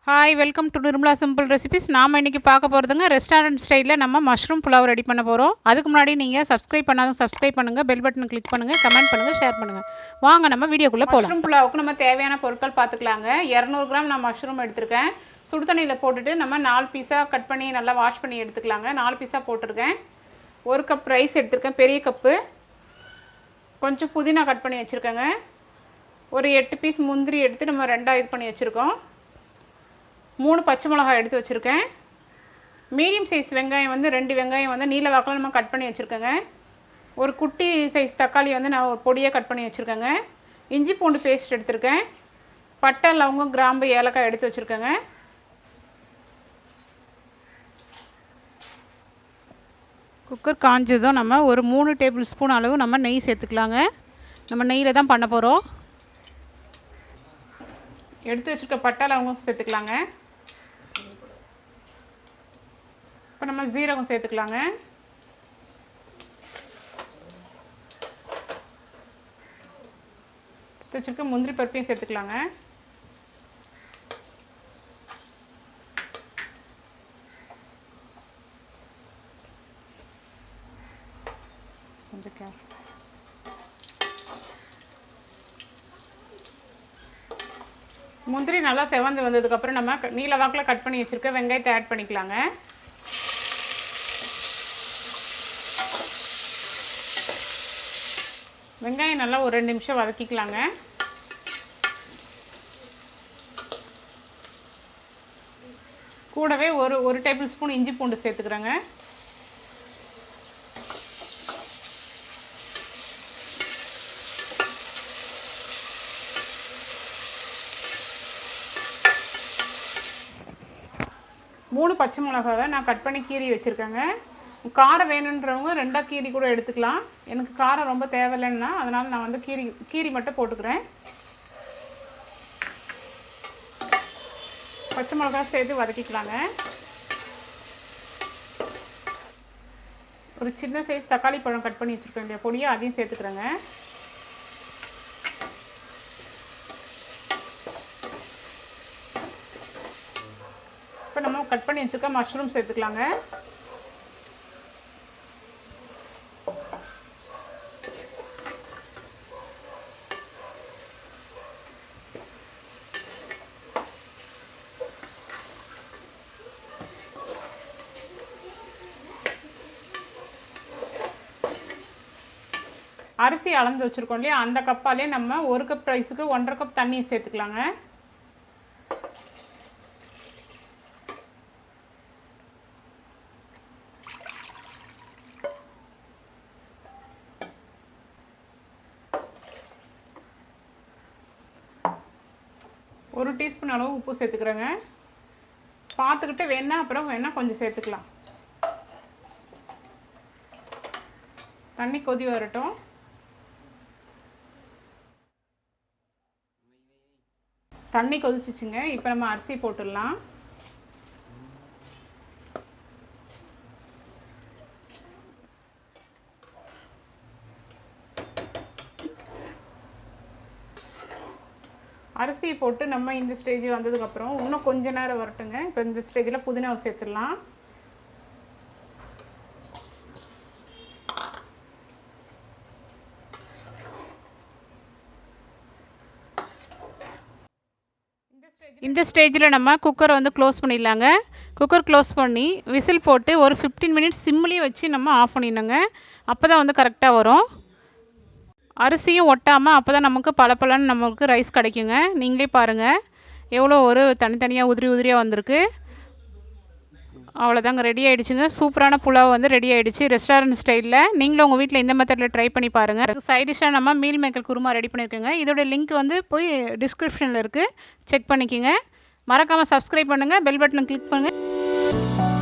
Hi, welcome to Nirmala simple recipes. நாம் இன்றைக்கி பார்க்க போகிறதுங்க ரெஸ்டாரண்ட் ஸ்டைலில் நம்ம மஷ்ரூம் புலாவ் ரெடி பண்ண போகிறோம். அதுக்கு முன்னாடி நீங்கள் சப்ஸ்கிரைப் பண்ணாலும் சப்ஸ்கிரைப் பண்ணுங்கள், பெல் பட்டன் கிளிக் பண்ணுங்கள், கமெண்ட் பண்ணுங்கள், ஷேர் பண்ணுங்கள். வாங்க நம்ம வீடியோக்குள்ளே போகலாம். மஷ்ரூம் புலாவுக்கு நம்ம தேவையான பொருட்கள் பார்த்துக்கலாங்க. 200 கிராம் நான் மஷ்ரூம் எடுத்திருக்கேன். சுடு தண்ணியில் போட்டுட்டு நம்ம 4 பீஸாக கட் பண்ணி நல்லா வாஷ் பண்ணி எடுத்துக்கலாங்க. 4 பீஸாக போட்டிருக்கேன். 1 கப் ரைஸ் எடுத்திருக்கேன், பெரிய கப்பு. கொஞ்சம் புதினா கட் பண்ணி வச்சுருக்கேங்க. ஒரு 8 பீஸ் முந்திரி எடுத்து நம்ம 2ஆக இது பண்ணி வச்சுருக்கோம். 3 பச்சை மிளகாய் எடுத்து வச்சுருக்கேன். மீடியம் சைஸ் வெங்காயம் 2 வெங்காயம் நீல வாக்கில் நம்ம கட் பண்ணி வச்சுருக்கேங்க. ஒரு குட்டி சைஸ் தக்காளி நான் ஒரு பொடியாக கட் பண்ணி வச்சுருக்கேங்க. இஞ்சி பூண்டு பேஸ்ட் எடுத்திருக்கேன். பட்டை, லவங்கம், கிராம்பு, ஏலக்காய் எடுத்து வச்சுருக்கேங்க. குக்கர் காஞ்சதும் நம்ம ஒரு 3 டேபிள் ஸ்பூன் அளவு நம்ம நெய் சேர்த்துக்கலாங்க. நம்ம நெய்யில் தான் பண்ண போகிறோம். எடுத்து வச்சுருக்க பட்டை, லவங்கம் சேர்த்துக்கலாங்க. இப்போ நம்ம ஜீரகம் சேர்த்துக்கலாங்க. வச்சுருக்க முந்திரி பருப்பையும் சேர்த்துக்கலாங்க. கொஞ்சம் முந்திரி நல்லா செவந்து வந்ததுக்கப்புறம் நம்ம நீல வாக்கில் கட் பண்ணி வச்சுருக்க வெங்காயத்தை ஆட் பண்ணிக்கலாங்க. வெங்காயம் நல்லா ஒரு 2 நிமிஷம் வதக்கிக்கலாங்க. கூடவே ஒரு டேபிள் ஸ்பூன் இஞ்சி பூண்டு சேர்த்துக்கிறேங்க. மூணு பச்சை மிளகாவை நான் கட் பண்ணி கீறி வச்சுருக்கேங்க. காரம் வேணுன்றவங்க 2ஆக கீரி கூட எடுத்துக்கலாம். எனக்கு காரம் ரொம்ப தேவையில்லைன்னா அதனால் நான் கீரி மட்டும் போட்டுக்கிறேன். பச்சை மிளகா சேர்த்து வதக்கிக்கலாங்க. ஒரு சின்ன சைஸ் தக்காளி பழம் கட் பண்ணி வச்சுருக்கேன் இல்லையா, பொடியாக அதையும் சேர்த்துக்கிறேங்க. இப்போ நம்ம கட் பண்ணி வச்சுருக்க மஷ்ரூம் சேர்த்துக்கலாங்க. அரிசி அளந்து வச்சுருக்கோம் இல்லையா, அந்த கப்பாலே நம்ம 1 கப் ரைஸுக்கு 1.5 கப் தண்ணி சேர்த்துக்கலாங்க. ஒரு டீஸ்பூன் அளவு உப்பு சேர்த்துக்கிறேங்க. பார்த்துக்கிட்டு வேணா கொஞ்சம் சேர்த்துக்கலாம். தண்ணி கொதி வரட்டும். தண்ணி கொதிச்சிச்சுங்க. இப்போ நம்ம அரிசி போட்டுடலாம். அரிசியை போட்டு நம்ம இந்த ஸ்டேஜ் வந்ததுக்கப்புறம் இன்னும் கொஞ்ச நேரம் வரட்டுங்க. இப்போ இந்த ஸ்டேஜில் புதினாவை சேர்த்துடலாம். இந்த ஸ்டேஜில் நம்ம குக்கரை க்ளோஸ் பண்ணிடலாங்க. குக்கர் க்ளோஸ் பண்ணி விசில் போட்டு ஒரு 15 மினிட்ஸ் சிம்லேயே வச்சு நம்ம ஆஃப் பண்ணிடணுங்க. அப்போ தான் கரெக்டாக வரும். அரிசியும் ஒட்டாமல் அப்போ தான் நமக்கு பளபளன்னு நமக்கு ரைஸ் கிடைக்குங்க. நீங்களே பாருங்கள் எவ்வளோ ஒரு தனித்தனியாக உதிரியாக வந்திருக்கு. அவ்வளோதாங்க, ரெடி ஆகிடுச்சுங்க. சூப்பரான புலாவ் ரெடி ஆகிடுச்சு ரெஸ்டாரண்ட் ஸ்டைலில். நீங்களும் உங்கள் வீட்டில் இந்த மெத்தடில் ட்ரை பண்ணி பாருங்கள். சைட் டிஷ்ஷாக நம்ம மீல் மேக்கர் குருமா ரெடி பண்ணியிருக்கோங்க. இதோட லிங்க் போய் டிஸ்கிரிப்ஷனில் இருக்குது, செக் பண்ணிக்கோங்க. மறக்காமல் சப்ஸ்கிரைப் பண்ணுங்கள், பெல் பட்டனை கிளிக் பண்ணுங்கள்.